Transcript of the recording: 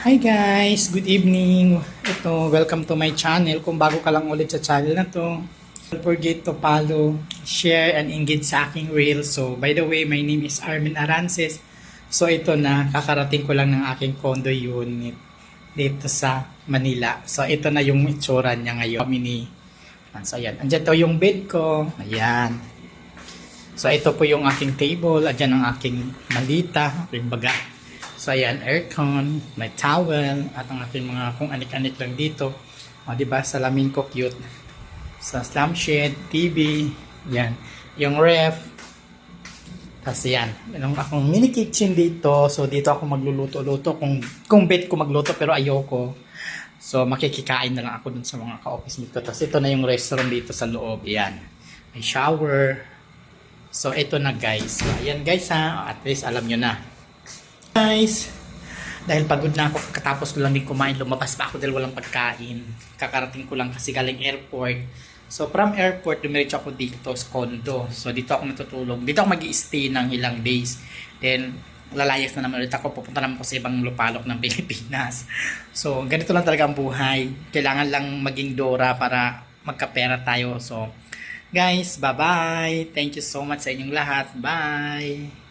Hi guys, good evening. Welcome to my channel. Kung bago ka lang ulit sa channel na to, don't forget to follow, share, and engage sa aking reel. So, by the way, my name is Armin Arances. So, ito na, kakarating ko lang ng aking condo unit dito sa Manila. So, ito na yung itsura niya ngayon. So, ayan. Andyan to yung bed ko. Ayan. So, ito po yung aking table. Andyan ang aking malita, aking baga. So, ayan, aircon, may towel, at ang aking mga kung anik-anik lang dito. O, diba, salamin ko, cute. Sa lampshade, TV, yan. Yung ref. Tapos, yan. Meron akong mini kitchen dito. So, dito ako magluluto-luto. Kung bet ko magluto, pero ayoko. So, makikikain na lang ako dun sa mga ka-office dito. Tapos, ito na yung restaurant dito sa loob. Yan. May shower. So, ito na, guys. So, ayan, guys, ha. At least, alam nyo na. Guys, dahil pagod na ako, katapos ko lang din kumain, lumabas pa ako dahil walang pagkain. Kakarating ko lang kasi galing airport. So from airport, dumiretso ako dito sa condo. So dito ako matutulog. Dito ako mag-i-stay ng ilang days. Then lalayas na naman ulit ako. Pupunta naman ako sa ibang lupalok ng Pilipinas. So ganito lang talaga ang buhay. Kailangan lang maging Dora para magkapera tayo. So guys, bye-bye. Thank you so much sa inyong lahat. Bye!